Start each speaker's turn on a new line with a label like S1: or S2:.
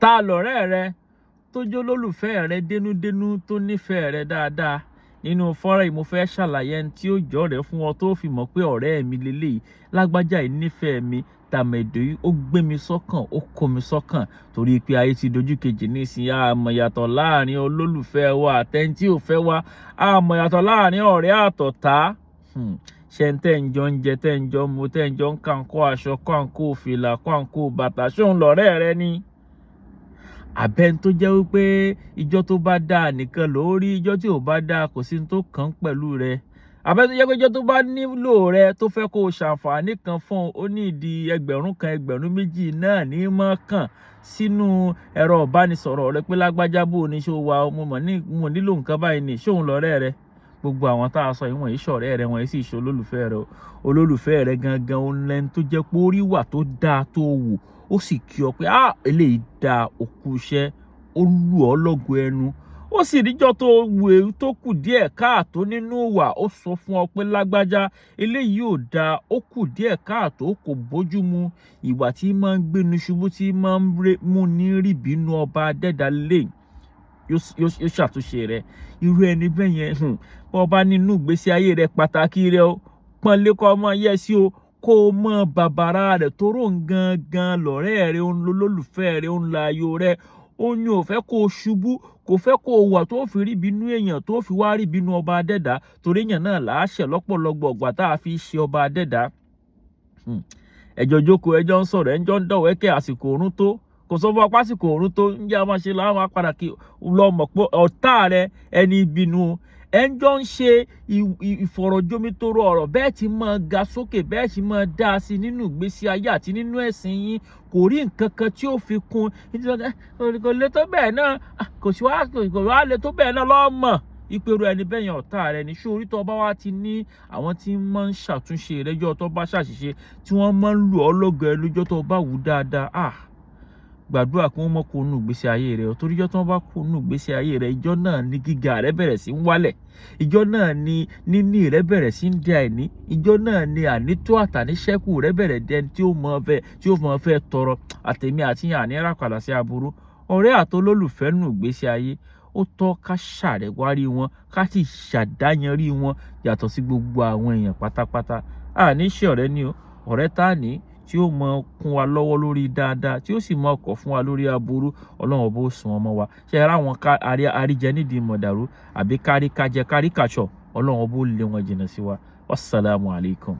S1: Ta lọ̀rẹ́ rẹ tó jẹ́ olólùfẹ́ rẹ dénúdénú tó nífẹ̀ẹ́ rẹ dáadáa. Nínú fọ́nrán yìí mo fẹ́ ṣàlàyé ẹni tí ó jẹ́ ọ̀rẹ́ fún ọ tó fi mọ̀ pé ọ̀rẹ́ mi leléyìí, lágbájá yìí nífẹ̀ẹ́ mi, tàmẹ̀dò yìí ó gbé mi sọ́kàn, ó kó mi sọ́kàn torí pé ayé ti dojú kejì nísìnyí. A mọ̀ yàtọ̀ láàrin olólùfẹ́ wa àtẹni tí ò fẹ́ wa. A mọ̀ yàtọ̀ láàrin ọ̀rẹ́ àtọ̀tá. Ṣé ń tẹ́ ń jọ ń jẹ, tẹ́ ń jọ mu, tẹ́ ń jọ ń kàǹkó aṣọ, kàǹkó fìlà, kàǹkó bàtà, ṣóun lọ̀rẹ́ rẹ ni? Àbẹ́ni tó jẹ́ wípé ìjọ́ tó bá dáa nìkan ló rí, ìjọ́ tí ò bá dáa kò sí ní tó kàn pẹ̀lú rẹ. Àbẹ́ni tó jẹ́ pé ìjọ́ tó bá nílò rẹ tó fẹ́ kó o ṣàǹfààní kan fún ó ní ìdí ẹgbẹ̀rún kan, ẹgbẹ̀rún méjì náà ní mọ́ kàn sínú ẹ̀rọ ìbánisọ̀rọ̀ rẹ pé lágbájá bó ní ṣó wa, mo nílò nǹkan báyìí ni, ṣóun lọ̀rẹ́ rẹ? Gbogbo àwọn tá a sọ yìí wọ̀nyí ṣọ̀rẹ́ rẹ, wọ̀nyí sì ṣe olólùfẹ́ rẹ. Olólùfẹ́ rẹ gangan ó lẹ́ni tó jẹ́ pé ó rí wà tó dáa tó wù, ó sì kí ọ pé eléyìí dáa, ó kú iṣẹ́, ó lù ọ́ lọ́gọ ẹnu. Ó sì níjọ́ tó wù èyí tó kù díẹ̀ káàtó nínú ìwà, ó sọ fún ọ pé lágbájá eléyìí ò dáa, ó kù díẹ̀ káàtó, kò bójú mu. Ìwà tí máa ń gbénu ṣubú, tí máa ń mú ní rí bínú ọba adẹ́dàá lè yóò ṣàtúnṣe rẹ. Irú ẹni bẹ́ẹ̀ yẹn bó bá nínú ìgbésí ayé rẹ pàtàkì rẹ o, pọ́nlé kọ́ ọmọ yẹ sí o, kó o mọ bàbàrà rẹ̀ toró ń gangan lọ̀rẹ́ rẹ, ó ń lo olólùfẹ́ rẹ, ó ń la ayò rẹ. Ó ní ò fẹ́ kó o ṣubú, kò fẹ́ kó o wà tó fi rí bínú èèyàn, tó fi wá rí bínú ọba adẹ́dàá, torí èèyàn náà láṣẹ lọ́pọ̀lọpọ̀ ọgbà tá a fi ṣe ọba adẹ́dàá. Ẹjọ́ jókòó, ẹjọ́ ń sọ̀rọ̀, ẹjọ́ ń dọ̀wẹ́kẹ̀, àsìkò òórùn tó, kò sọ fún apá àsìkò òórùn tó ń jẹ́ a máa ṣe láwọn máa padà kí lọ mọ̀ pé ọ̀tá rẹ ẹni ìbínú. Ẹjọ́ ń ṣe ìfọ̀rọ̀jomitoro ọ̀rọ̀, bẹ́ẹ̀ tí máa ga sókè, bẹ́ẹ̀ tí máa dá sí nínú ìgbésí ayé àti nínú ẹ̀sìn yín, kò rí nǹkan kan tí ó fi kún. Kò lè tó bẹ́ẹ̀ náà, kò wá lè tó bẹ́ẹ̀ náà lọ́mọ. Ìpèrú ẹni bẹ́ẹ̀ yẹn ọ̀tá rẹ ni. Ṣé orí tó bá wá ti ní àwọn tí máa ń ṣàtúnṣe rẹ jọ́ tó bá ṣàṣìṣe, tí wọ́n máa ń lù ọ́ lọ́gọ ẹnu jọ́ tó bá wù dáadáa, gbàdúrà kí wọ́n mọ̀ kó nù ìgbésí ayé rẹ. Torí ìjọ́ tí wọ́n bá kó nù ìgbésí ayé rẹ, ìjọ́ náà ni gíga rẹ bẹ̀rẹ̀ sí ń wálẹ̀. Ìjọ́ náà ni níní rẹ bẹ̀rẹ̀ sí ń di àìní. Ìjọ́ náà ni ànító àtàníṣẹ́kù rẹ bẹ̀rẹ̀ dẹni tí ó mọ̀ fẹ́ tọrọ. Àtẹ̀mí àti yàn ní rápadà sí aburú. Ọ̀rẹ́ àti olólùfẹ́ nù ìgbésí ayé, ó tọ́ ká ṣàrẹ̀wárí wọn, ká sì ṣàdáyanrí wọn yàtọ̀ sí gbogbo àwọn èèyàn pátápátá. Ní ṣe ọ̀rẹ́ ni o, ọ̀rẹ́ tá ní tí ó mọ kún wa lọ́wọ́ lórí dáadáa, tí ó sì mọ ọkọ̀ fún wa lórí aburú, Ọlọ́run bó sùn ọmọ wa. Ṣé ẹ ráwọn àríjẹ nídìí mọ̀dàrú àbí káríkájẹ káríkàṣọ, Ọlọ́run bó lé wọn jìnnà sí wa. Wassalamu alaikum.